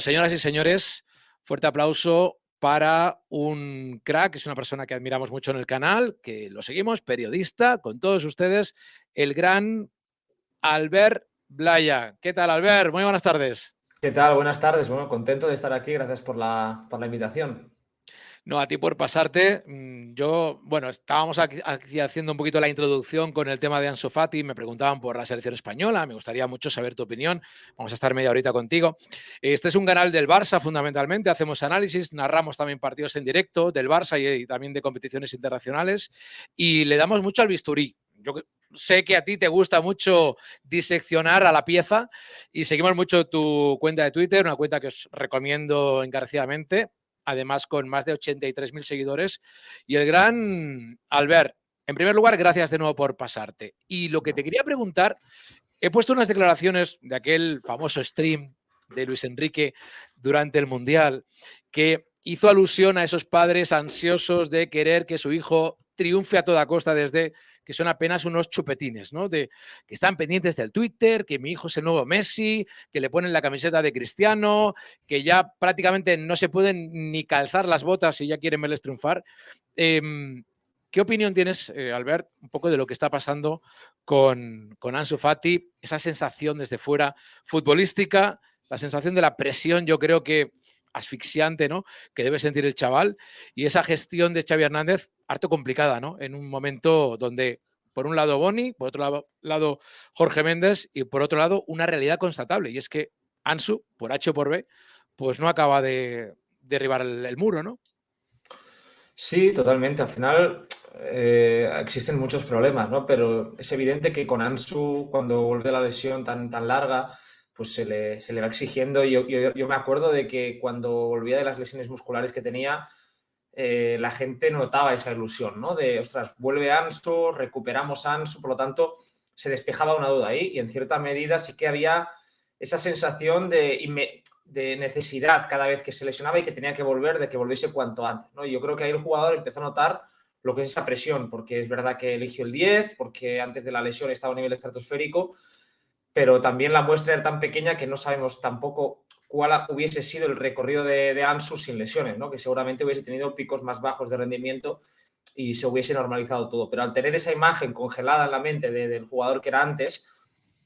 Bueno, señoras y señores, fuerte aplauso para un crack, es una persona que admiramos mucho en el canal, que lo seguimos, periodista, con todos ustedes, el gran Albert Blaya. ¿Qué tal, Albert? Muy buenas tardes. ¿Qué tal? Buenas tardes. Bueno, contento de estar aquí. Gracias por la invitación. No, a ti por pasarte. Yo, bueno, estábamos aquí haciendo un poquito la introducción con el tema de Ansu Fati. Me preguntaban por la selección española. Me gustaría mucho saber tu opinión. Vamos a estar media horita contigo. Este es un canal del Barça, fundamentalmente. Hacemos análisis, narramos también partidos en directo del Barça y también de competiciones internacionales. Y le damos mucho al bisturí. Yo sé que a ti te gusta mucho diseccionar a la pieza y seguimos mucho tu cuenta de Twitter, una cuenta que os recomiendo encarecidamente, además con más de 83.000 seguidores. Y el gran Albert, en primer lugar, gracias de nuevo por pasarte. Y lo que te quería preguntar, he puesto unas declaraciones de aquel famoso stream de Luis Enrique durante el Mundial, que hizo alusión a esos padres ansiosos de querer que su hijo triunfe a toda costa desde que son apenas unos chupetines, ¿no? De que están pendientes del Twitter, que mi hijo es el nuevo Messi, que le ponen la camiseta de Cristiano, que ya prácticamente no se pueden ni calzar las botas y ya quieren verles triunfar. ¿Qué opinión tienes, Albert, un poco de lo que está pasando con Ansu Fati? Esa sensación desde fuera futbolística, la sensación de la presión, yo creo que asfixiante, ¿no?, que debe sentir el chaval, y esa gestión de Xavi Hernández harto complicada, ¿no?, en un momento donde por un lado Boni, por otro lado Jorge Méndez y por otro lado una realidad constatable, y es que Ansu, por H o por B, pues no acaba de derribar el muro, ¿no? Sí, totalmente. Al final existen muchos problemas, ¿no? Pero es evidente que con Ansu, cuando vuelve la lesión tan larga, pues se le va exigiendo. Yo me acuerdo de que cuando volvía de las lesiones musculares que tenía, la gente notaba esa ilusión, ¿no? De, ostras, vuelve Ansu, recuperamos Ansu, por lo tanto, se despejaba una duda ahí y en cierta medida sí que había esa sensación de necesidad cada vez que se lesionaba y que tenía que volver, de que volviese cuanto antes, ¿no? Y yo creo que ahí el jugador empezó a notar lo que es esa presión, porque es verdad que eligió el 10, porque antes de la lesión estaba a un nivel estratosférico, pero también la muestra era tan pequeña que no sabemos tampoco cuál hubiese sido el recorrido de Ansu sin lesiones, ¿no? Que seguramente hubiese tenido picos más bajos de rendimiento y se hubiese normalizado todo. Pero al tener esa imagen congelada en la mente del jugador que era antes,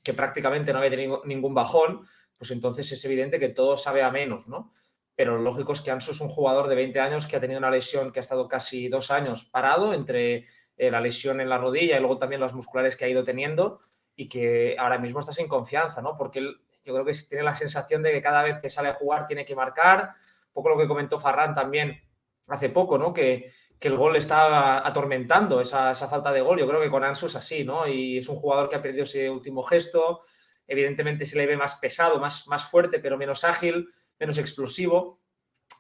que prácticamente no había tenido ningún bajón, pues entonces es evidente que todo sabe a menos, ¿no? Pero lo lógico es que Ansu es un jugador de 20 años que ha tenido una lesión que ha estado casi 2 años parado entre la lesión en la rodilla y luego también las musculares que ha ido teniendo y que ahora mismo está sin confianza, ¿no? Porque él, yo creo que tiene la sensación de que cada vez que sale a jugar tiene que marcar, un poco lo que comentó Ferran también hace poco, ¿no? Que el gol está atormentando, esa falta de gol. Yo creo que con Ansu es así, ¿no? Y es un jugador que ha perdido ese último gesto, evidentemente se le ve más pesado, más fuerte, pero menos ágil, menos explosivo.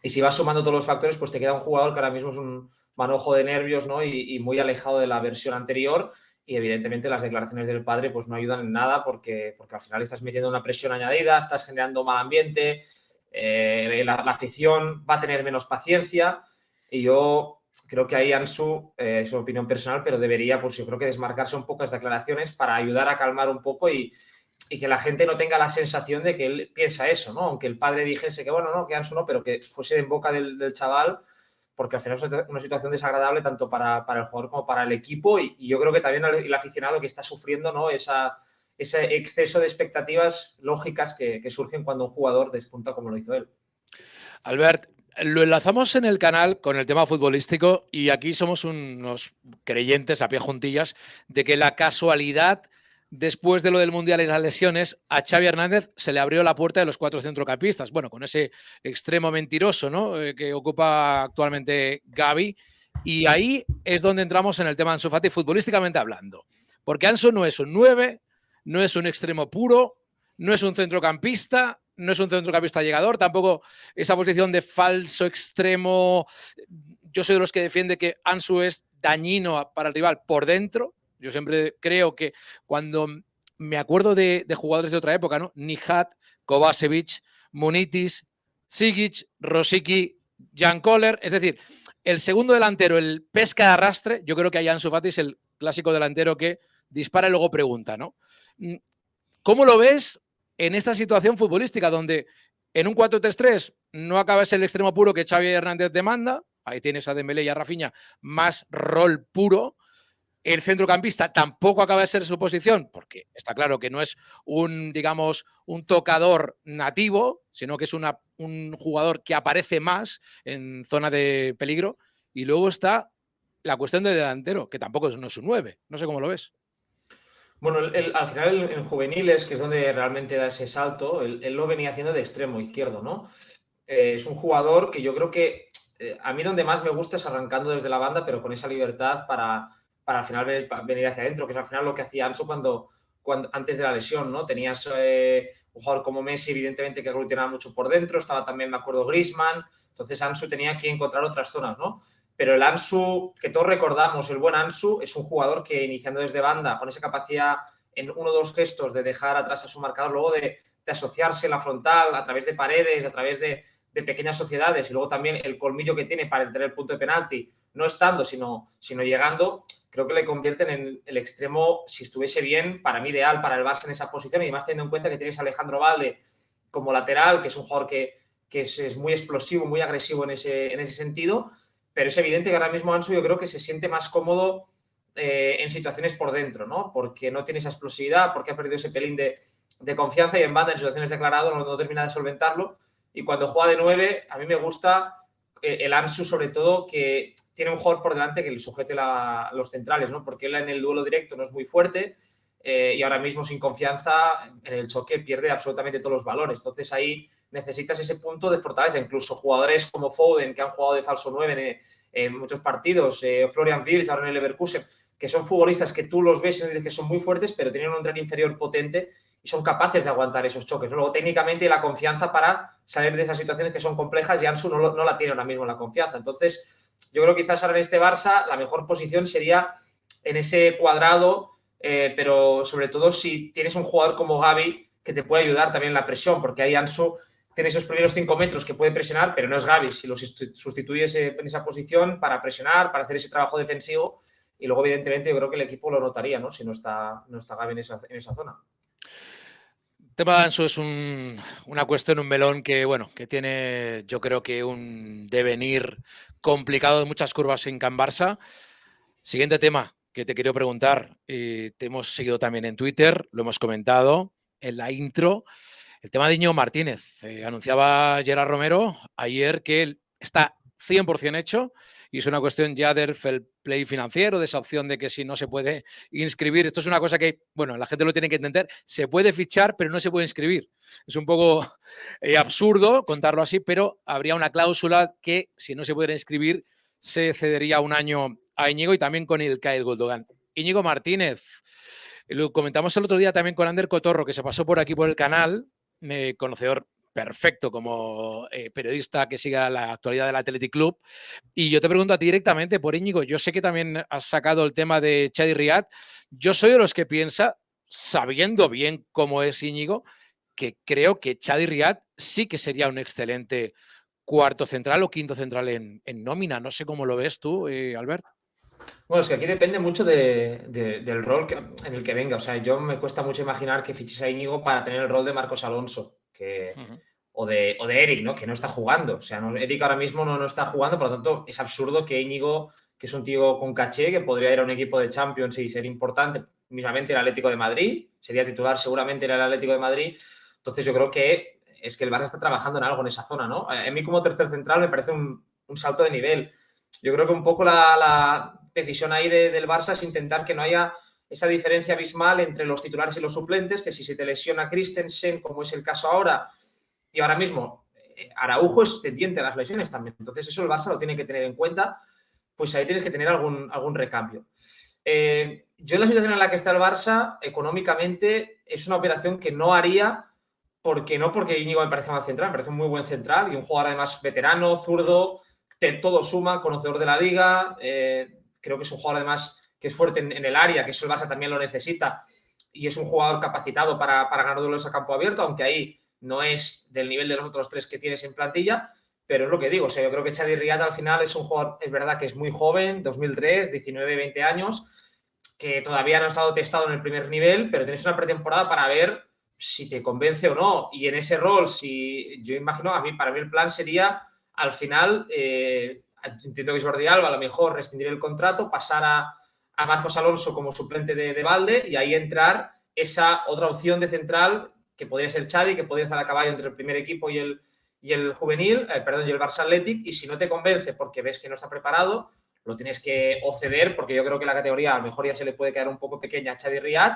Y si vas sumando todos los factores, pues te queda un jugador que ahora mismo es un manojo de nervios, ¿no? Y muy alejado de la versión anterior. Y evidentemente las declaraciones del padre pues no ayudan en nada porque al final estás metiendo una presión añadida, estás generando mal ambiente, la afición va a tener menos paciencia y yo creo que ahí Ansu, es una opinión personal, pero debería, pues yo creo que desmarcarse un poco las declaraciones para ayudar a calmar un poco y que la gente no tenga la sensación de que él piensa eso, ¿no? Aunque el padre dijese que, bueno, no, que Ansu no, pero que fuese en boca del chaval, porque al final es una situación desagradable tanto para el jugador como para el equipo y yo creo que también el aficionado que está sufriendo, ¿no? Ese exceso de expectativas lógicas que surgen cuando un jugador despunta como lo hizo él. Albert, lo enlazamos en el canal con el tema futbolístico y aquí somos unos creyentes a pie juntillas de que la casualidad, después de lo del Mundial y las lesiones, a Xavi Hernández se le abrió la puerta de los 4 centrocampistas. Bueno, con ese extremo mentiroso, ¿no?, que ocupa actualmente Gavi. Y ahí es donde entramos en el tema de Ansu Fati, futbolísticamente hablando. Porque Ansu no es un 9, no es un extremo puro, no es un centrocampista, no es un centrocampista llegador, tampoco esa posición de falso extremo. Yo soy de los que defiende que Ansu es dañino para el rival por dentro. Yo siempre creo que cuando me acuerdo de jugadores de otra época, ¿no?, Nihat, Kovacevic, Munitis, Sigic, Rosicky, Jan Koller, es decir, el segundo delantero, el pesca de arrastre, yo creo que ahí Ansu Fati es el clásico delantero que dispara y luego pregunta, ¿no? ¿Cómo lo ves en esta situación futbolística donde En un 4-3-3 no acaba de ser el extremo puro que Xavi Hernández demanda. Ahí tienes a Dembélé y a Rafinha, más rol puro. El centrocampista tampoco acaba de ser su posición, porque está claro que no es digamos, un tocador nativo, sino que es un jugador que aparece más en zona de peligro. Y luego está la cuestión del delantero, que tampoco no es un 9. No sé cómo lo ves. Bueno, al final en juveniles, que es donde realmente da ese salto, él lo venía haciendo de extremo izquierdo, ¿no? Es un jugador que yo creo que a mí donde más me gusta es arrancando desde la banda, pero con esa libertad para al final venir hacia adentro, que es al final lo que hacía Ansu antes de la lesión, ¿no? Tenías un jugador como Messi, evidentemente, que aglutinaba mucho por dentro, estaba también, me acuerdo, Griezmann, entonces Ansu tenía que encontrar otras zonas, ¿no? Pero el Ansu, que todos recordamos, el buen Ansu, es un jugador que iniciando desde banda, con esa capacidad en uno o dos gestos de dejar atrás a su marcador, luego de asociarse en la frontal a través de paredes, a través de pequeñas sociedades, y luego también el colmillo que tiene para tener el punto de penalti, no estando, sino llegando, creo que le convierten en el extremo, si estuviese bien, para mí ideal para el Barça en esa posición, y además teniendo en cuenta que tienes a Alejandro Valde como lateral, que es un jugador que es muy explosivo, muy agresivo en ese sentido, pero es evidente que ahora mismo Ansu yo creo que se siente más cómodo en situaciones por dentro, ¿no? Porque no tiene esa explosividad, porque ha perdido ese pelín de confianza, y en banda, en situaciones declaradas, no termina de solventarlo. Y cuando juega de 9, a mí me gusta el Ansu, sobre todo, que tiene un jugador por delante que le sujete los centrales, ¿no? Porque él en el duelo directo no es muy fuerte, y ahora mismo sin confianza en el choque pierde absolutamente todos los valores. Entonces ahí necesitas ese punto de fortaleza. Incluso jugadores como Foden, que han jugado de falso 9 en muchos partidos, Florian Wirtz ahora en el Leverkusen, que son futbolistas que tú los ves y dices que son muy fuertes, pero tienen un tren inferior potente y son capaces de aguantar esos choques. Luego, técnicamente, la confianza para salir de esas situaciones que son complejas, y Ansu no la tiene ahora mismo la confianza. Entonces, yo creo que quizás ahora en este Barça la mejor posición sería en ese cuadrado, pero sobre todo si tienes un jugador como Gavi que te puede ayudar también en la presión, porque ahí Ansu tiene esos primeros 5 metros que puede presionar, pero no es Gavi. Si lo sustituyes en esa posición para presionar, para hacer ese trabajo defensivo, y luego, evidentemente, yo creo que el equipo lo notaría, ¿no? Si no está Gavi en esa zona. El tema de Ansu es una cuestión, un melón que, bueno, que tiene, yo creo que un devenir complicado de muchas curvas en Can Barça. Siguiente tema que te quiero preguntar, te hemos seguido también en Twitter, lo hemos comentado en la intro, el tema de Íñigo Martínez. Anunciaba Gerard Romero ayer que él está 100% hecho, y es una cuestión ya del fair play financiero, de esa opción de que si no se puede inscribir, esto es una cosa que, bueno, la gente lo tiene que entender, se puede fichar pero no se puede inscribir. Es un poco absurdo contarlo así, pero habría una cláusula que si no se pudiera inscribir se cedería un año a Íñigo, y también con Ilkay Gundogan. Íñigo Martínez, lo comentamos el otro día también con Ander Cotorro, que se pasó por aquí por el canal, conocedor perfecto como periodista que siga la actualidad del Athletic Club. Y yo te pregunto a ti directamente por Íñigo. Yo sé que también has sacado el tema de Chadi Riad. Yo soy de los que piensa, sabiendo bien cómo es Íñigo, que creo que Chadi Riad sí que sería un excelente cuarto central o quinto central en nómina. No sé cómo lo ves tú, Albert. Bueno, es que aquí depende mucho del rol en el que venga. O sea, yo me cuesta mucho imaginar que fiches a Íñigo para tener el rol de Marcos Alonso o de Eric, ¿no? Que no está jugando. O sea, Eric ahora mismo no está jugando, por lo tanto, es absurdo que Íñigo, que es un tío con caché, que podría ir a un equipo de Champions y ser importante, mismamente el Atlético de Madrid, sería titular seguramente en el Atlético de Madrid. Entonces, yo creo que es que el Barça está trabajando en algo en esa zona, ¿no? A mí, como tercer central, me parece un salto de nivel. Yo creo que un poco la decisión ahí del Barça es intentar que no haya esa diferencia abismal entre los titulares y los suplentes, que si se te lesiona Christensen, como es el caso ahora, y ahora mismo Araujo es tendiente a las lesiones también. Entonces eso el Barça lo tiene que tener en cuenta, pues ahí tienes que tener algún recambio. Yo en la situación en la que está el Barça, económicamente, es una operación que no haría, porque Íñigo me parece mal central, me parece un muy buen central y un jugador además veterano, zurdo, todo suma, conocedor de la liga, creo que es un jugador además que es fuerte en el área, que eso el Barça también lo necesita, y es un jugador capacitado para ganar duelos a campo abierto, aunque ahí no es del nivel de los otros 3 que tienes en plantilla, pero es lo que digo, o sea, yo creo que Chadi Riad al final es un jugador, es verdad que es muy joven, 2003, 19, 20 años, que todavía no ha estado testado en el primer nivel, pero tenéis una pretemporada para ver si te convence o no. Y en ese rol, si yo imagino, para mí el plan sería, al final, entiendo que Jordi Alba a lo mejor rescindir el contrato, pasar a Marcos Alonso como suplente de Valde y ahí entrar esa otra opción de central que podría ser Xavi, que podría estar a caballo entre el primer equipo y el juvenil, y el Barça Athletic, y si no te convence porque ves que no está preparado, lo tienes que o ceder, porque yo creo que la categoría a lo mejor ya se le puede quedar un poco pequeña a Xavi Riad,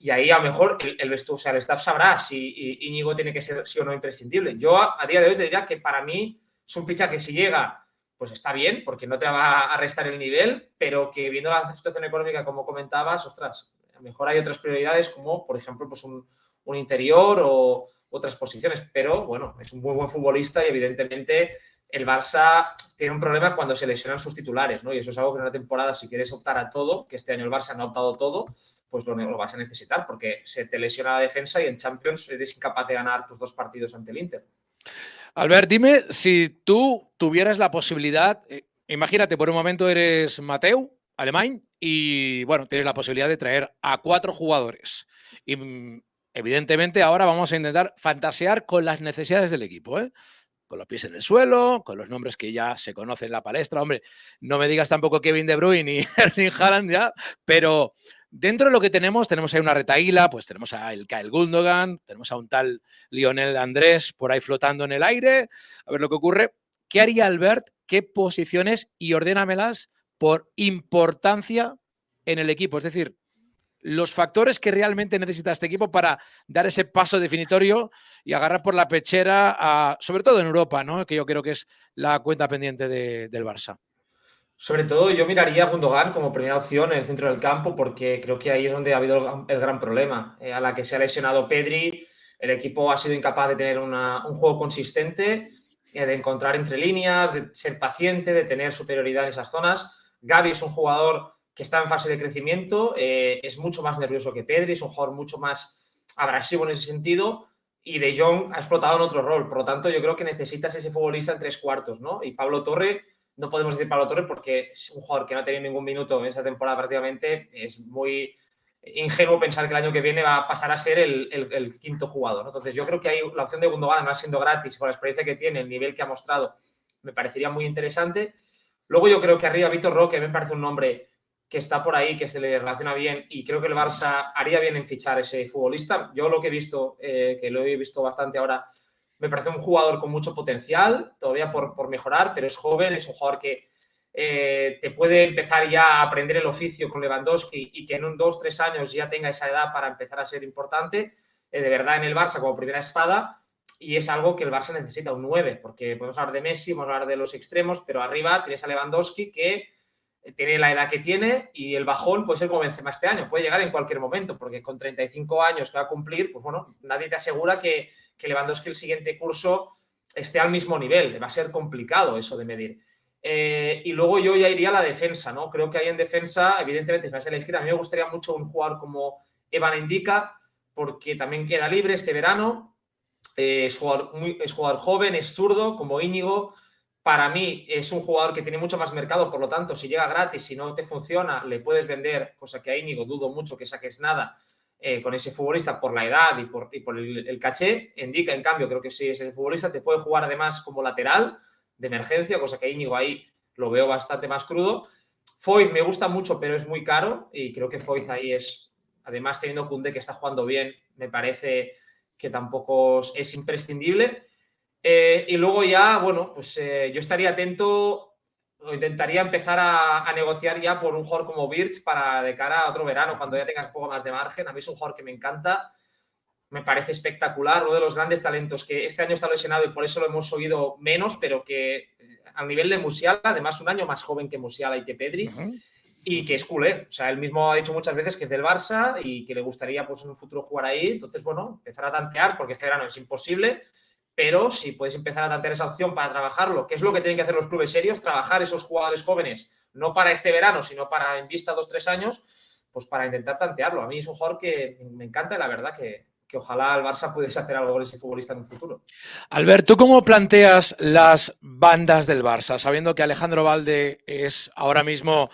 y ahí a lo mejor el staff sabrá si Íñigo tiene que ser sí o no imprescindible. Yo a día de hoy te diría que para mí es un fichaje que si llega, pues está bien, porque no te va a restar el nivel, pero que viendo la situación económica, como comentabas, ostras, a lo mejor hay otras prioridades como, por ejemplo, pues un interior o otras posiciones. Pero, bueno, es un muy buen futbolista y evidentemente el Barça tiene un problema cuando se lesionan sus titulares, ¿no? Y eso es algo que en una temporada, si quieres optar a todo, que este año el Barça no ha optado todo, pues lo vas a necesitar, porque se te lesiona la defensa y en Champions eres incapaz de ganar tus 2 partidos ante el Inter. Albert, dime si tú tuvieras la posibilidad, imagínate, por un momento eres Mateu, alemán, y bueno, tienes la posibilidad de traer a 4 jugadores. Y evidentemente ahora vamos a intentar fantasear con las necesidades del equipo, ¿eh? Con los pies en el suelo, con los nombres que ya se conocen en la palestra. Hombre, no me digas tampoco Kevin De Bruyne ni Erling Haaland ya, pero dentro de lo que tenemos ahí una retaíla, pues tenemos a Ilkay Gundogan, tenemos a un tal Lionel Andrés por ahí flotando en el aire, a ver lo que ocurre. ¿Qué haría Albert? ¿Qué posiciones? Y ordénamelas por importancia en el equipo. Es decir, los factores que realmente necesita este equipo para dar ese paso definitorio y agarrar por la pechera, sobre todo en Europa, ¿no? Que yo creo que es la cuenta pendiente del Barça. Sobre todo yo miraría a Gundogan como primera opción en el centro del campo porque creo que ahí es donde ha habido el gran problema. A la que se ha lesionado Pedri, el equipo ha sido incapaz de tener un juego consistente, de encontrar entre líneas, de ser paciente, de tener superioridad en esas zonas. Gavi es un jugador que está en fase de crecimiento, es mucho más nervioso que Pedri, es un jugador mucho más abrasivo en ese sentido y De Jong ha explotado en otro rol. Por lo tanto, yo creo que necesitas ese futbolista en 3/4, ¿no? Y Pablo Torre, no podemos decir Pablo Torre porque es un jugador que no ha tenido ningún minuto en esa temporada prácticamente. Es muy ingenuo pensar que el año que viene va a pasar a ser el quinto jugador, ¿no? Entonces yo creo que hay la opción de Gundogan, además siendo gratis, con la experiencia que tiene, el nivel que ha mostrado, me parecería muy interesante. Luego yo creo que arriba Vitor Roque me parece un nombre que está por ahí, que se le relaciona bien y creo que el Barça haría bien en fichar ese futbolista. Yo lo que he visto, que lo he visto bastante ahora, me parece un jugador con mucho potencial, todavía por mejorar, pero es joven, es un jugador que te puede empezar ya a aprender el oficio con Lewandowski y que en 2-3 años ya tenga esa edad para empezar a ser importante, de verdad en el Barça como primera espada, y es algo que el Barça necesita, un 9, porque podemos hablar de Messi, podemos hablar de los extremos, pero arriba tienes a Lewandowski que tiene la edad que tiene y el bajón puede ser como Benzema este año, puede llegar en cualquier momento, porque con 35 años que va a cumplir, pues bueno, nadie te asegura que Lewandowski el siguiente curso esté al mismo nivel, va a ser complicado eso de medir. Y luego yo ya iría a la defensa, ¿no? Creo que ahí en defensa, evidentemente, si vas a elegir, a mí me gustaría mucho un jugador como Evan Endika, porque también queda libre este verano, es jugador joven, es zurdo, como Íñigo. Para mí es un jugador que tiene mucho más mercado, por lo tanto, si llega gratis, si no te funciona, le puedes vender, cosa que a Íñigo dudo mucho que saques nada con ese futbolista por la edad y por el caché. Endika, en cambio, creo que si es el futbolista, te puede jugar además como lateral de emergencia, cosa que Íñigo ahí lo veo bastante más crudo. Foyth me gusta mucho, pero es muy caro y creo que Foyth ahí es, además teniendo Koundé que está jugando bien, me parece que tampoco es imprescindible. Y luego ya, bueno, pues yo estaría atento o intentaría empezar a negociar ya por un jugador como Wirtz para de cara a otro verano, cuando ya tengas un poco más de margen. A mí es un jugador que me encanta, me parece espectacular, uno de los grandes talentos que este año está lesionado y por eso lo hemos oído menos, pero que a nivel de Musiala, además un año más joven que Musiala y que Pedri, y que es culé. O sea, él mismo ha dicho muchas veces que es del Barça y que le gustaría pues en un futuro jugar ahí. Entonces, bueno, empezar a tantear, porque este verano es imposible, pero si puedes empezar a tantear esa opción para trabajarlo, que es lo que tienen que hacer los clubes serios, trabajar esos jugadores jóvenes, no para este verano, sino para en vista 2-3 años, pues para intentar tantearlo. A mí es un jugador que me encanta y la verdad que ojalá el Barça pudiese hacer algo con ese futbolista en un futuro. Albert, ¿tú cómo planteas las bandas del Barça? Sabiendo que Alejandro Valde es ahora mismo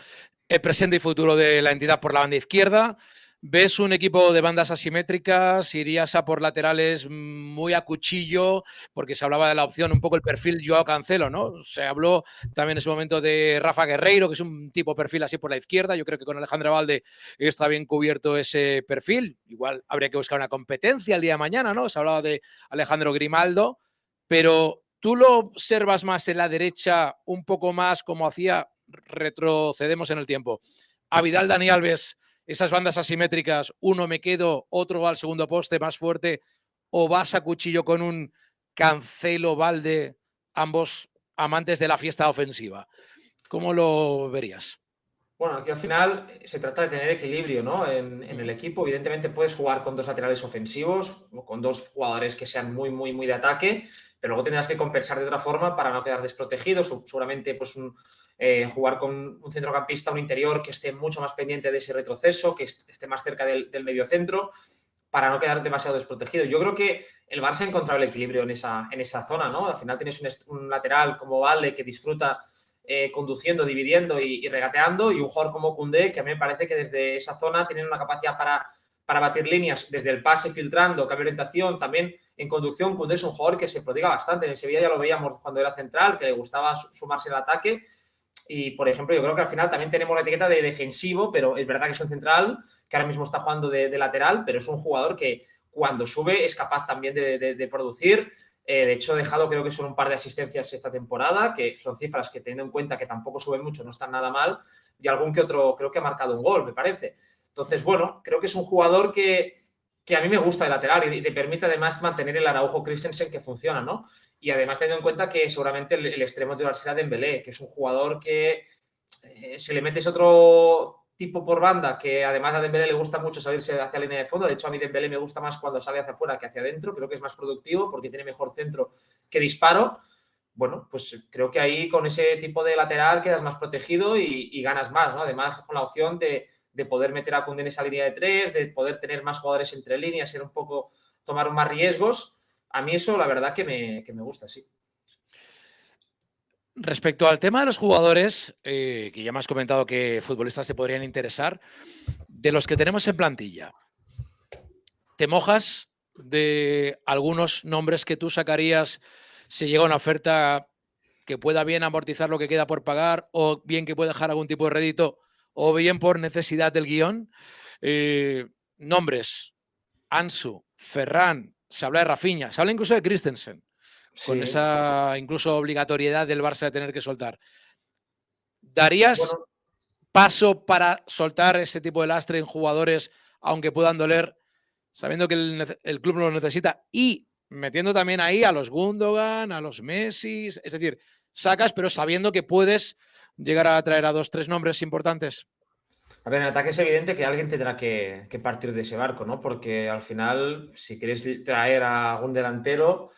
el presente y futuro de la entidad por la banda izquierda, ¿Ves un equipo de bandas asimétricas? ¿Irías a por laterales muy a cuchillo? Porque se hablaba de la opción, un poco el perfil Joao Cancelo, ¿no? Se habló también en su momento de Rafa Guerreiro, que es un tipo perfil así por la izquierda. Yo creo que con Alejandro Valde está bien cubierto ese perfil. Igual habría que buscar una competencia el día de mañana, ¿no? Se hablaba de Alejandro Grimaldo, pero ¿tú lo observas más en la derecha, un poco más como hacía, retrocedemos en el tiempo, a Vidal, Dani Alves, esas bandas asimétricas, uno me quedo, otro va al segundo poste más fuerte, o vas a cuchillo con un Cancelo, Valde, ambos amantes de la fiesta ofensiva? ¿Cómo lo verías? Bueno, aquí al final se trata de tener equilibrio, ¿no? En el equipo, evidentemente puedes jugar con dos laterales ofensivos, o con dos jugadores que sean muy, muy, muy de ataque, pero luego tendrás que compensar de otra forma para no quedar desprotegido. Seguramente, pues, jugar con un centrocampista, un interior que esté mucho más pendiente de ese retroceso, que esté más cerca del mediocentro, para no quedar demasiado desprotegido. Yo creo que el Barça ha encontrado el equilibrio en esa zona, ¿no? Al final tienes un lateral como Valde que disfruta conduciendo, dividiendo y regateando, y un jugador como Koundé, que a mí me parece que desde esa zona tienen una capacidad para batir líneas, desde el pase, filtrando, cambio de orientación, también en conducción. Koundé es un jugador que se prodiga bastante. En el Sevilla ya lo veíamos cuando era central, que le gustaba sumarse al ataque. Y, por ejemplo, yo creo que al final también tenemos la etiqueta de defensivo, pero es verdad que es un central que ahora mismo está jugando de lateral, pero es un jugador que cuando sube es capaz también de producir. De hecho, ha dejado, creo que son un par de asistencias esta temporada, que son cifras que, teniendo en cuenta que tampoco suben mucho, no están nada mal, y algún que otro creo que ha marcado un gol, me parece. Entonces, bueno, creo que es un jugador que a mí me gusta de lateral y te permite además mantener el Araujo Christensen que funciona, ¿no? Y además teniendo en cuenta que seguramente el extremo titular será Dembélé, que es un jugador que si le metes otro tipo por banda, que además a Dembélé le gusta mucho salirse hacia la línea de fondo. De hecho, a mí Dembélé me gusta más cuando sale hacia afuera que hacia adentro. Creo que es más productivo porque tiene mejor centro que disparo. Bueno, pues creo que ahí con ese tipo de lateral quedas más protegido y ganas más, ¿no? Además, con la opción de poder meter a Koundé en esa línea de tres, de poder tener más jugadores entre líneas, ser un poco, tomar más riesgos. A mí eso, la verdad, que me gusta, sí. Respecto al tema de los jugadores, que ya me has comentado que futbolistas te podrían interesar, de los que tenemos en plantilla, ¿te mojas de algunos nombres que tú sacarías si llega una oferta que pueda bien amortizar lo que queda por pagar, o bien que pueda dejar algún tipo de rédito, o bien por necesidad del guión? Nombres: Ansu, Ferran, se habla de Rafinha, se habla incluso de Christensen, con Sí. esa incluso obligatoriedad del Barça de tener que soltar. ¿Darías Bueno, paso para soltar ese tipo de lastre en jugadores, aunque puedan doler, sabiendo que el club lo necesita, y metiendo también ahí a los Gundogan, a los Messi? Es decir, sacas, pero sabiendo que puedes llegar a traer a 2, 3 nombres importantes. a ver, en ataque es evidente que alguien tendrá que partir de ese barco, ¿no? Porque al final, si quieres traer a algún delantero,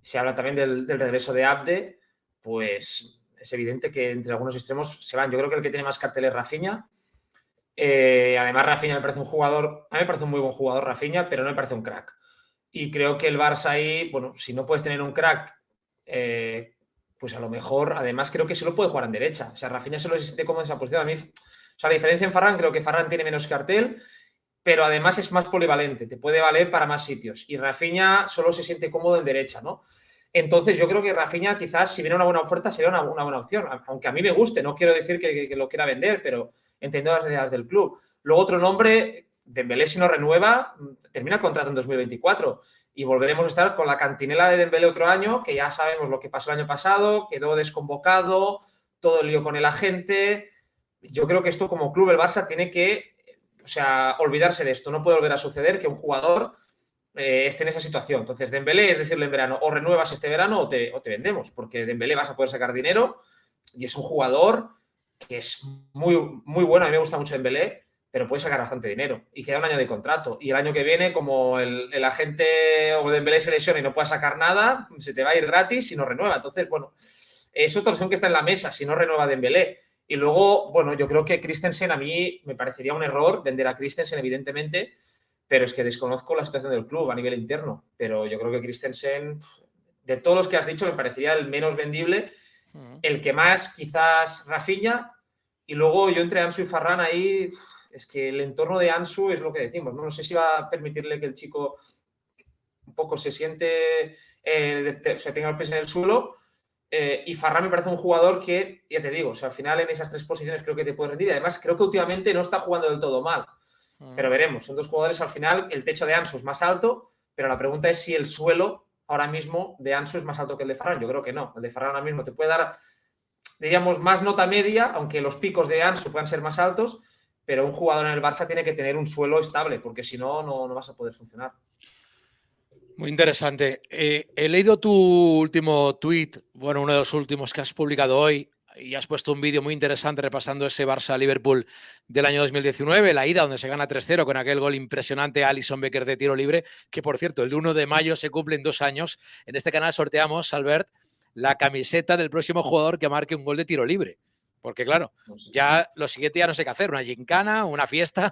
se habla también del regreso de Abde, pues es evidente que entre algunos extremos se van. Yo creo que el que tiene más cartel es Rafinha. Además, Rafinha me parece un jugador, a mí me parece un muy buen jugador Rafinha, pero no me parece un crack. Y creo que el Barça ahí, bueno, si no puedes tener un crack, pues a lo mejor, además creo que solo puede jugar en derecha. O sea, Rafinha solo se siente cómodo en esa posición. A mí, o sea, la diferencia en Ferran, creo que Ferran tiene menos cartel, pero además es más polivalente, te puede valer para más sitios. Y Rafinha solo se siente cómodo en derecha, ¿no? Entonces yo creo que Rafinha quizás, si viene una buena oferta, sería una buena opción. Aunque a mí me guste, no quiero decir que lo quiera vender, pero entiendo las ideas del club. Luego otro nombre, Dembélé, si no renueva, termina el contrato en 2024 y volveremos a estar con la cantinela de Dembélé otro año, que ya sabemos lo que pasó el año pasado, quedó desconvocado, todo el lío con el agente. Yo creo que esto como club, el Barça, tiene que, o sea, olvidarse de esto. No puede volver a suceder que un jugador esté en esa situación. Entonces, Dembélé es decirle en verano, o renuevas este verano o te vendemos, porque Dembélé vas a poder sacar dinero y es un jugador que es muy, muy bueno. A mí me gusta mucho Dembélé, pero puede sacar bastante dinero y queda un año de contrato. Y el año que viene, como el agente o Dembélé se lesiona y no puede sacar nada, se te va a ir gratis si no renueva. Entonces, bueno, es otra opción que está en la mesa si no renueva Dembélé. Y luego, bueno, yo creo que Christensen, a mí me parecería un error vender a Christensen, evidentemente, pero es que desconozco la situación del club a nivel interno. Pero yo creo que Christensen, de todos los que has dicho, me parecería el menos vendible, el que más quizás Rafinha, y luego yo entre Ansu y Ferran ahí es que el entorno de Ansu es lo que decimos, ¿no? No sé si va a permitirle que el chico un poco se siente, o sea, tenga los pies en el suelo. Y Ferran me parece un jugador que, ya te digo, o sea, al final en esas 3 posiciones creo que te puede rendir. Además, creo que últimamente no está jugando del todo mal. Pero veremos, son 2 jugadores al final, el techo de Ansu es más alto, pero la pregunta es si el suelo ahora mismo de Ansu es más alto que el de Ferran. Yo creo que no. El de Ferran ahora mismo te puede dar, diríamos, más nota media, aunque los picos de Ansu puedan ser más altos, pero un jugador en el Barça tiene que tener un suelo estable, porque si no, no vas a poder funcionar. Muy interesante. He leído tu último tweet, bueno, uno de los últimos que has publicado hoy, y has puesto un vídeo muy interesante repasando ese Barça-Liverpool del año 2019, la ida donde se gana 3-0 con aquel gol impresionante a Alisson Becker de tiro libre, que por cierto, el 1 de mayo se cumplen 2 años. En este canal sorteamos, Albert, la camiseta del próximo jugador que marque un gol de tiro libre. Porque claro, ya lo siguiente ya no sé qué hacer, una gincana, una fiesta,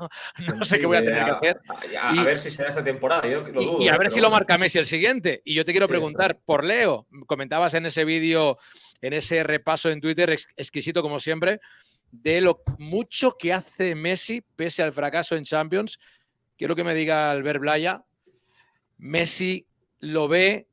no sé qué voy a tener que hacer. A ver si será esta temporada, yo lo dudo. Y a ver si lo marca Messi el siguiente. Y yo te quiero preguntar por Leo. Comentabas en ese vídeo, en ese repaso en Twitter, exquisito como siempre, de lo mucho que hace Messi pese al fracaso en Champions. Quiero que me diga Albert Blaya, Messi lo ve,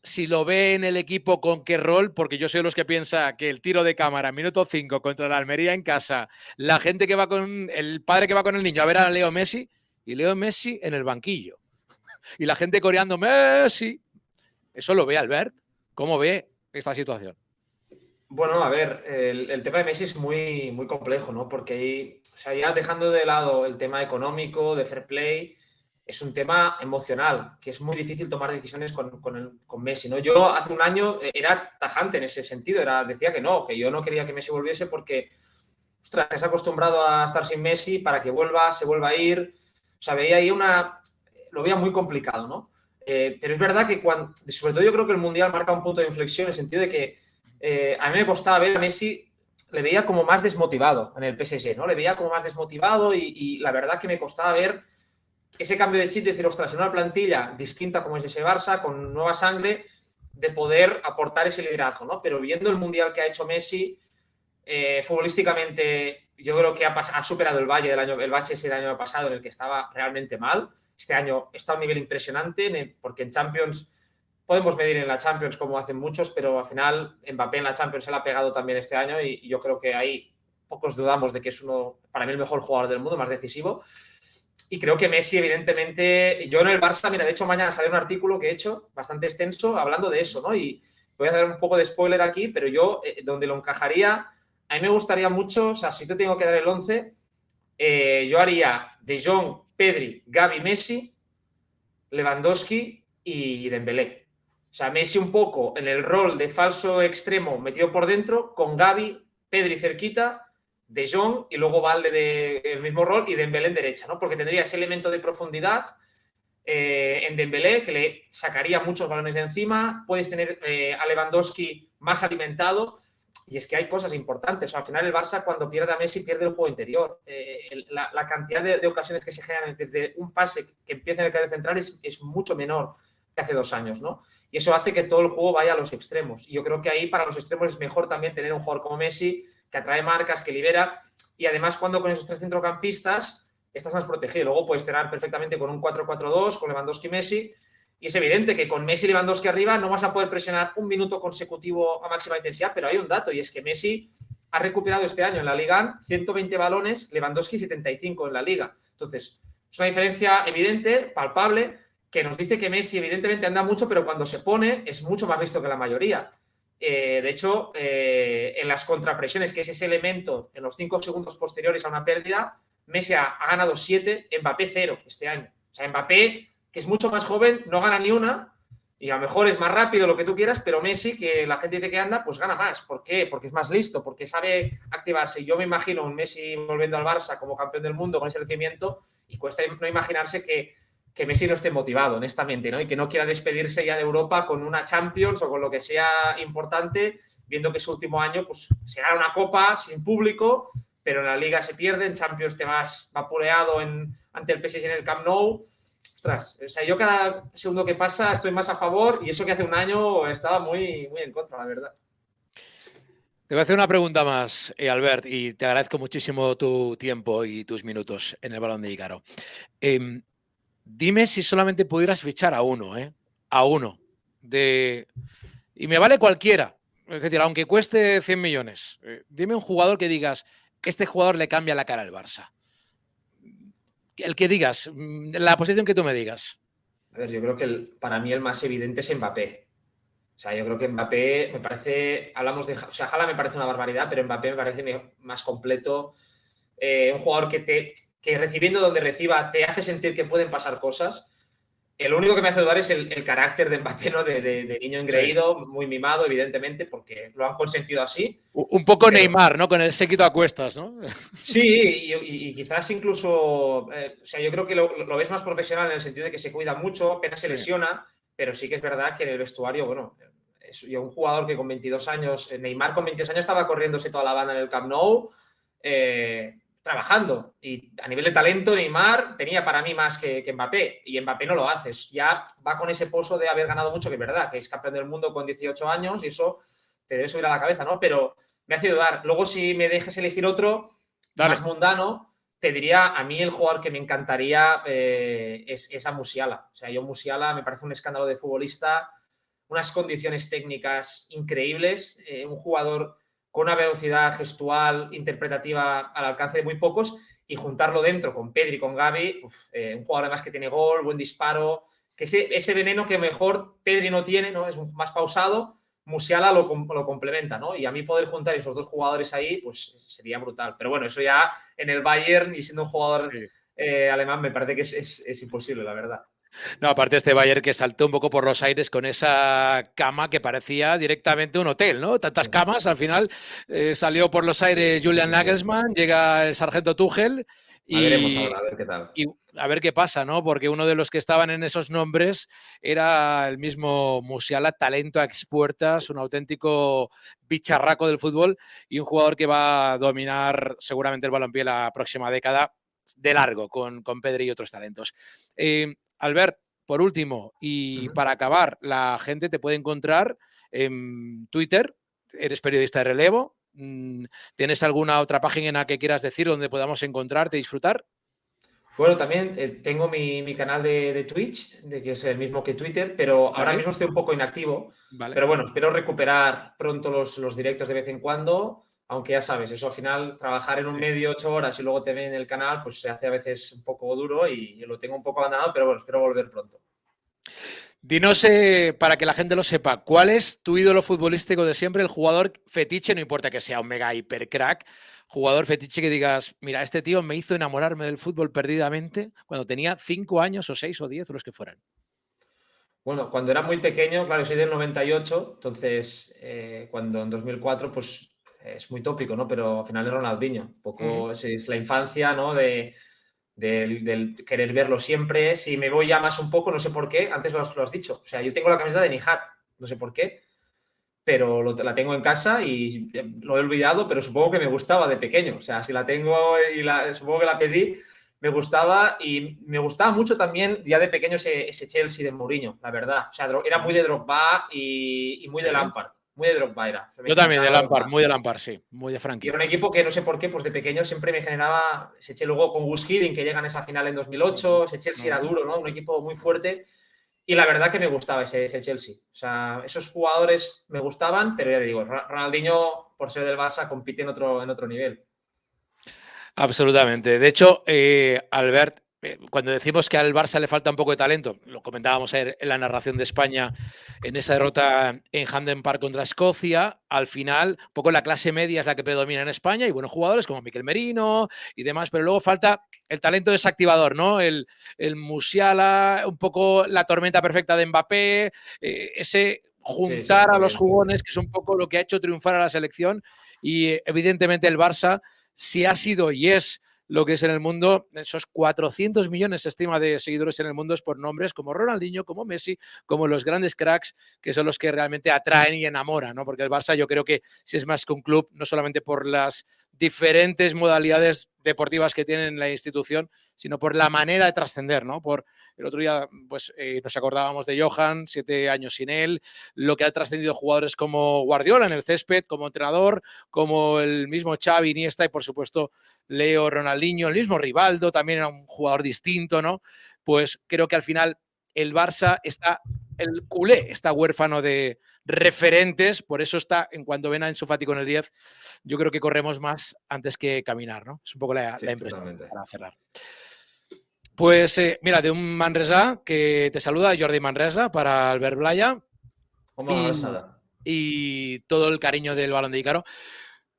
si lo ve en el equipo, ¿con qué rol? Porque yo soy de los que piensa que el tiro de cámara, minuto 5 contra la Almería en casa, la gente que va con el padre que va con el niño a ver a Leo Messi y Leo Messi en el banquillo. Y la gente coreando Messi. ¿Eso lo ve Albert? ¿Cómo ve esta situación? Bueno, a ver, el tema de Messi es muy, muy complejo, ¿no? Porque ahí, o sea, ya dejando de lado el tema económico, de fair play, es un tema emocional, que es muy difícil tomar decisiones con Messi, ¿no? Yo hace un año era tajante en ese sentido, decía que yo no quería que Messi volviese porque, ostras, te has acostumbrado a estar sin Messi para que vuelva, se vuelva a ir. O sea, veía ahí lo veía muy complicado, ¿no? Pero es verdad que sobre todo yo creo que el Mundial marca un punto de inflexión en el sentido de que a mí me costaba ver a Messi, le veía como más desmotivado en el PSG, ¿no? Le veía como más desmotivado y la verdad que me costaba ver ese cambio de chip, de decir, ostras, en una plantilla distinta como es ese Barça, con nueva sangre, de poder aportar ese liderazgo, ¿no? Pero viendo el Mundial que ha hecho Messi, futbolísticamente yo creo que ha superado el bache ese del año pasado en el que estaba realmente mal. Este año está a un nivel impresionante porque en Champions podemos medir en la Champions como hacen muchos, pero al final Mbappé en la Champions se la ha pegado también este año y yo creo que ahí pocos dudamos de que es para mí el mejor jugador del mundo, más decisivo. Y creo que Messi, evidentemente, yo en el Barça, mira, de hecho mañana sale un artículo que he hecho bastante extenso hablando de eso, ¿no? Y voy a hacer un poco de spoiler aquí, pero yo donde lo encajaría, a mí me gustaría mucho, o sea, si te tengo que dar el 11, yo haría De Jong, Pedri, Gavi, Messi, Lewandowski y Dembélé. O sea, Messi un poco en el rol de falso extremo metido por dentro, con Gavi, Pedri cerquita, De Jong y luego Valde el mismo rol y Dembélé en derecha, ¿no? Porque tendría ese elemento de profundidad en Dembélé que le sacaría muchos balones de encima. Puedes tener a Lewandowski más alimentado. Y es que hay cosas importantes. O sea, al final el Barça cuando pierde a Messi pierde el juego interior. La cantidad de ocasiones que se generan desde un pase que empieza en el carril central es mucho menor que hace 2 años, ¿no? Y eso hace que todo el juego vaya a los extremos. Y yo creo que ahí para los extremos es mejor también tener un jugador como Messi que atrae marcas, que libera. Y además cuando con esos 3 centrocampistas estás más protegido. Luego puedes tener perfectamente con un 4-4-2, con Lewandowski y Messi. Y es evidente que con Messi y Lewandowski arriba no vas a poder presionar un minuto consecutivo a máxima intensidad, pero hay un dato y es que Messi ha recuperado este año en la Liga 120 balones, Lewandowski 75 en la Liga. Entonces, es una diferencia evidente, palpable, que nos dice que Messi evidentemente anda mucho, pero cuando se pone es mucho más listo que la mayoría. De hecho, en las contrapresiones, que es ese elemento en los 5 segundos posteriores a una pérdida, Messi ha ganado 7, Mbappé 0 este año. O sea, Mbappé, que es mucho más joven, no gana ni una y a lo mejor es más rápido, lo que tú quieras, pero Messi, que la gente dice que anda, pues gana más. ¿Por qué? Porque es más listo, porque sabe activarse. Yo me imagino un Messi volviendo al Barça como campeón del mundo con ese crecimiento y cuesta no imaginarse que Messi no esté motivado, honestamente, ¿no? Y que no quiera despedirse ya de Europa con una Champions o con lo que sea importante, viendo que su último año pues, se gana una copa sin público, pero en la Liga se pierde, en Champions te vas vapuleado ante el PSG en el Camp Nou. Ostras, o sea, yo cada segundo que pasa estoy más a favor y eso que hace un año estaba muy, muy en contra, la verdad. Te voy a hacer una pregunta más, Albert, y te agradezco muchísimo tu tiempo y tus minutos en el Balón de Ícaro. Em, Dime si solamente pudieras fichar a uno, ¿eh? A uno. Y me vale cualquiera. Es decir, aunque cueste 100 millones. Dime un jugador que digas, este jugador le cambia la cara al Barça. El que digas, la posición que tú me digas. A ver, yo creo que para mí el más evidente es Mbappé. O sea, yo creo que Mbappé me parece, hablamos de, o sea, Haaland me parece una barbaridad, pero Mbappé me parece más completo, un jugador que recibiendo donde reciba te hace sentir que pueden pasar cosas. Lo único que me hace dudar es el carácter de Mbappé, ¿no? De niño Sí. engreído, muy mimado, evidentemente, porque lo han consentido así. Un poco Pero Neymar, ¿no? Con el séquito a cuestas, ¿no? sí, y quizás incluso, o sea, yo creo que lo ves más profesional en el sentido de que se cuida mucho, apenas se Sí. lesiona, pero sí que es verdad que en el vestuario, bueno, un jugador que con 22 años, Neymar con 22 años estaba corriéndose toda la banda en el Camp Nou, trabajando. Y a nivel de talento, Neymar tenía para mí más que Mbappé, y Mbappé no lo hace. Ya va con ese pozo de haber ganado mucho, que es verdad, que es campeón del mundo con 18 años, y eso te debe subir a la cabeza, ¿no? Pero me hace dudar. Luego, si me dejes elegir otro más Dale. mundano, te diría, a mí el jugador que me encantaría es a Musiala. O sea, yo Musiala me parece un escándalo de futbolista, unas condiciones técnicas increíbles, un jugador con una velocidad gestual, interpretativa al alcance de muy pocos, y juntarlo dentro con Pedri, con Gavi, un jugador además que tiene gol, buen disparo, que ese veneno que mejor Pedri no tiene, ¿no? Es más pausado, Musiala lo complementa, ¿no? Y a mí poder juntar esos dos jugadores ahí, pues sería brutal. Pero bueno, eso ya en el Bayern y siendo un jugador Sí. alemán me parece que es imposible, la verdad. No, aparte este Bayern que saltó un poco por los aires con esa cama que parecía directamente un hotel, ¿no? Tantas camas, al final salió por los aires Julian Nagelsmann, llega el sargento Tuchel A veremos y, ahora, a ver qué tal. y a ver qué pasa, ¿no? Porque uno de los que estaban en esos nombres era el mismo Musiala, talento a expuertas, un auténtico bicharraco del fútbol y un jugador que va a dominar seguramente el balompié la próxima década de largo con Pedri y otros talentos. Albert, por último, y para acabar, la gente te puede encontrar en Twitter, eres periodista de relevo, ¿tienes alguna otra página en la que quieras decir donde podamos encontrarte y disfrutar? Bueno, también tengo mi canal de Twitch, que es el mismo que Twitter, pero ahora Vale, mismo estoy un poco inactivo. vale. Pero bueno, espero recuperar pronto los directos de vez en cuando, aunque ya sabes, eso al final, trabajar en un Sí. medio 8 horas y luego te ven en el canal, pues se hace a veces un poco duro y lo tengo un poco abandonado, pero bueno, espero volver pronto. Dinos, para que la gente lo sepa, ¿cuál es tu ídolo futbolístico de siempre, el jugador fetiche, no importa que sea un mega hiper crack, jugador fetiche que digas, mira, este tío me hizo enamorarme del fútbol perdidamente cuando tenía 5 años o 6 o 10 o los que fueran? Bueno, cuando era muy pequeño, claro, soy del 98, entonces cuando en 2004, pues es muy tópico, ¿no? Pero al final es Ronaldinho, un Ujú. poco es la infancia, ¿no? Del querer verlo siempre. Si me voy ya más un poco, no sé por qué, antes lo has dicho. O sea, yo tengo la camiseta de Nihat, no sé por qué, pero la tengo en casa y lo he olvidado, pero supongo que me gustaba de pequeño. O sea, si la tengo y supongo que la pedí, me gustaba y me gustaba mucho también ya de pequeño ese Chelsea de Mourinho, la verdad. O sea, era muy Ujú. de Drogba y muy de Sí. Lampard. Muy de Drogba era. O sea, me Yo también, de encantaba Lampard, Drogba. muy de Lampard, sí, muy de Y Frankie. era un equipo que no sé por qué, pues de pequeño siempre me generaba, se eché luego con Gus Hiddink, que llegan a esa final en Ujú, 2008, ese Chelsea era ujú. duro, ¿no? Un equipo muy fuerte. Y la verdad que me gustaba ese Chelsea. O sea, esos jugadores me gustaban, pero ya te digo, Ronaldinho, por ser del Barça, compite en otro nivel. Absolutamente. De hecho, Albert, cuando decimos que al Barça le falta un poco de talento, lo comentábamos ayer en la narración de España, en esa derrota en Hampden Park contra Escocia, al final, un poco la clase media es la que predomina en España y buenos jugadores como Miquel Merino y demás, pero luego falta el talento desactivador, ¿no? El Musiala, un poco la tormenta perfecta de Mbappé, ese Sí, sí, juntar a muy los bien. jugones, que es un poco lo que ha hecho triunfar a la selección y evidentemente el Barça si ha sido y es lo que es en el mundo, esos 400 millones se estima de seguidores en el mundo es por nombres como Ronaldinho, como Messi, como los grandes cracks que son los que realmente atraen y enamoran, ¿no? Porque el Barça yo creo que si es más que un club, no solamente por las diferentes modalidades deportivas que tiene la institución, sino por la manera de trascender, ¿no? Por El otro día pues, nos acordábamos de Johan, 7 años sin él, lo que ha trascendido jugadores como Guardiola en el césped, como entrenador, como el mismo Xavi, Iniesta y por supuesto Leo, Ronaldinho, el mismo Rivaldo, también era un jugador distinto, ¿no? Pues creo que al final el Barça está, el culé está huérfano de referentes, por eso está, en cuanto ven a Ansu Fati con el 10, yo creo que corremos más antes que caminar, ¿no? Es un poco la impresión totalmente. para cerrar. Pues mira, de un Manresa que te saluda, Jordi Manresa, para Albert Blaya. Y todo el cariño del Balón de Ícaro.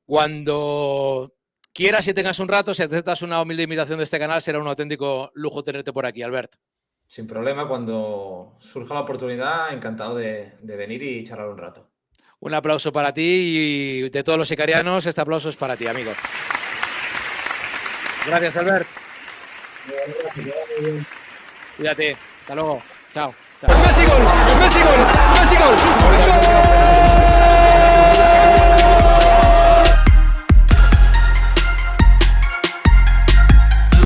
Cuando quieras y tengas un rato, si aceptas una humilde invitación de este canal, será un auténtico lujo tenerte por aquí, Albert. Sin problema, cuando surja la oportunidad, encantado de venir y charlar un rato. Un aplauso para ti y de todos los sicarianos, este aplauso es para ti, amigo. Gracias, Albert. Cuídate. Hasta luego. Chao. Chao. Messi gol. Messi gol. Messi gol.